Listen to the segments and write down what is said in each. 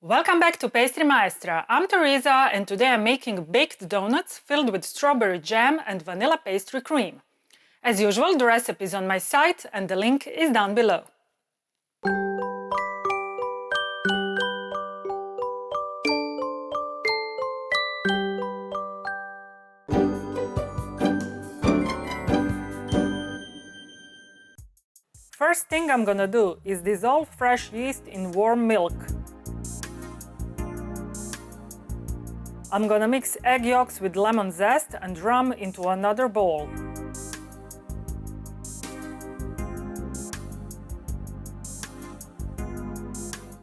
Welcome back to Pastry Maestra. I'm Tereza and today I'm making baked donuts filled with strawberry jam and vanilla pastry cream. As usual, the recipe is on my site and the link is down below. First thing I'm gonna do is dissolve fresh yeast in warm milk. I'm gonna mix egg yolks with lemon zest and rum into another bowl.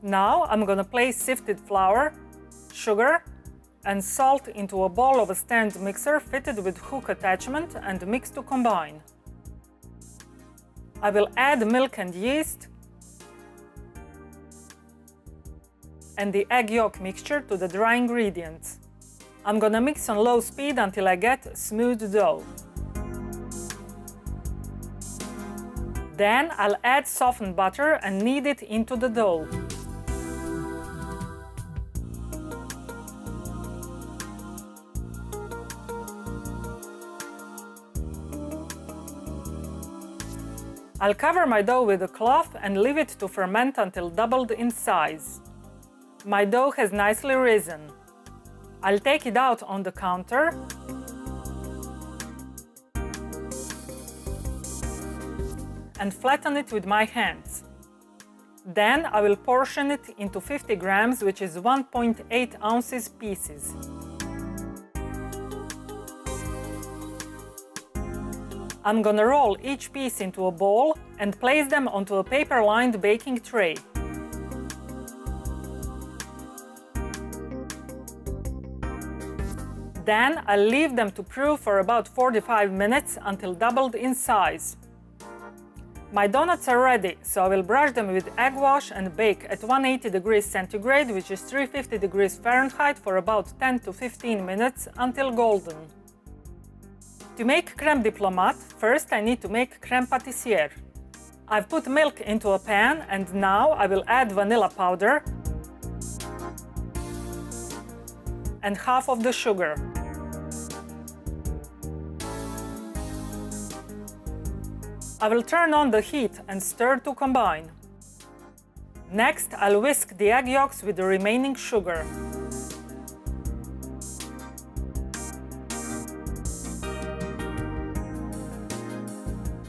Now I'm gonna place sifted flour, sugar, and salt into a bowl of a stand mixer fitted with hook attachment and mix to combine. I will add milk and yeast and the egg yolk mixture to the dry ingredients. I'm gonna mix on low speed until I get smooth dough. Then I'll add softened butter and knead it into the dough. I'll cover my dough with a cloth and leave it to ferment until doubled in size. My dough has nicely risen. I'll take it out on the counter and flatten it with my hands. Then I will portion it into 50 grams, which is 1.8 ounces pieces. I'm gonna roll each piece into a bowl and place them onto a paper-lined baking tray. Then I'll leave them to brew for about 45 minutes until doubled in size. My donuts are ready, so I will brush them with egg wash and bake at 180 degrees centigrade, which is 350 degrees Fahrenheit, for about 10 to 15 minutes until golden. To make crème diplomate, first I need to make crème pâtissière. I've put milk into a pan and now I will add vanilla powder and half of the sugar. I will turn on the heat and stir to combine. Next, I'll whisk the egg yolks with the remaining sugar.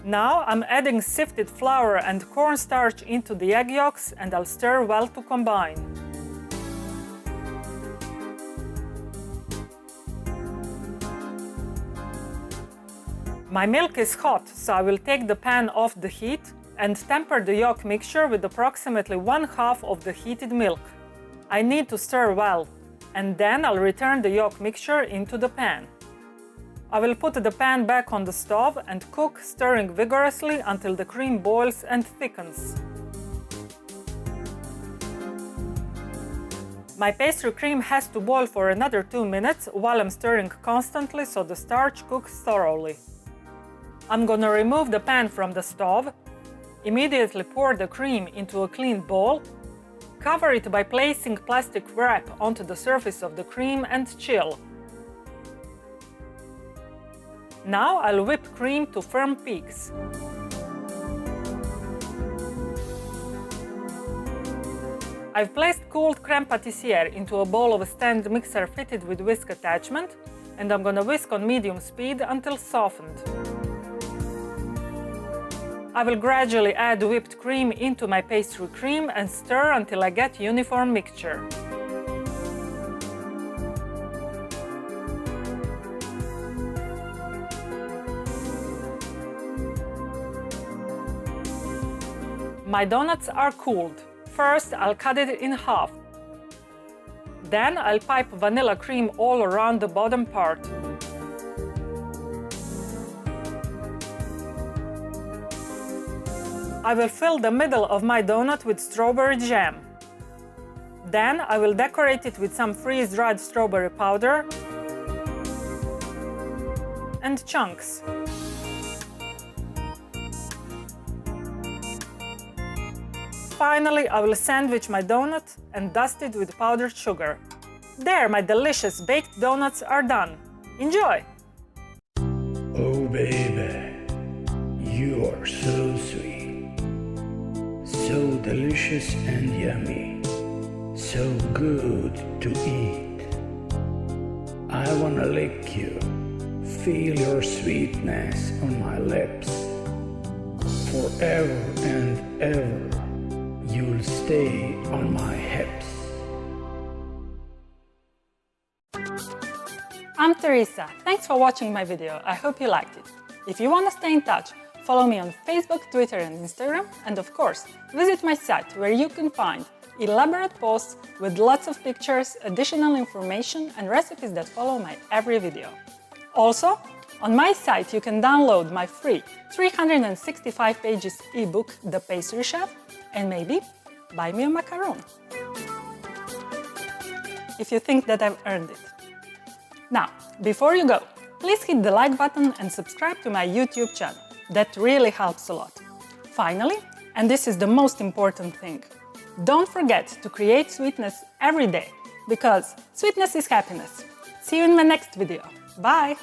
Now I'm adding sifted flour and cornstarch into the egg yolks and I'll stir well to combine. My milk is hot, so I will take the pan off the heat and temper the yolk mixture with approximately 1/2 of the heated milk. I need to stir well, and then I'll return the yolk mixture into the pan. I will put the pan back on the stove and cook, stirring vigorously until the cream boils and thickens. My pastry cream has to boil for another 2 minutes while I'm stirring constantly so the starch cooks thoroughly. I'm gonna remove the pan from the stove, immediately pour the cream into a clean bowl, cover it by placing plastic wrap onto the surface of the cream and chill. Now I'll whip cream to firm peaks. I've placed cooled crème pâtissière into a bowl of a stand mixer fitted with whisk attachment, and I'm gonna whisk on medium speed until softened. I will gradually add whipped cream into my pastry cream and stir until I get uniform mixture. My donuts are cooled. First, I'll cut it in half. Then I'll pipe vanilla cream all around the bottom part. I will fill the middle of my donut with strawberry jam. Then I will decorate it with some freeze-dried strawberry powder and chunks. finally, I will sandwich my donut and dust it with powdered sugar. There, my delicious baked donuts are done. Enjoy! Oh baby, you are so sweet, so delicious and yummy, so good to eat. I wanna lick you, feel your sweetness on my lips. Forever and ever, you'll stay on my hips. I'm Teresa. Thanks for watching my video. I hope you liked it. If you want to stay in touch, follow me on Facebook, Twitter and Instagram, and of course, visit my site where you can find elaborate posts with lots of pictures, additional information and recipes that follow my every video. Also, on my site you can download my free 365 pages ebook, The Pastry Chef, and maybe buy me a macaron. If you think that I've earned it. Now, before you go, please hit the like button and subscribe to my YouTube channel. That really helps a lot. Finally, and this is the most important thing, don't forget to create sweetness every day, because sweetness is happiness. See you in my next video. Bye!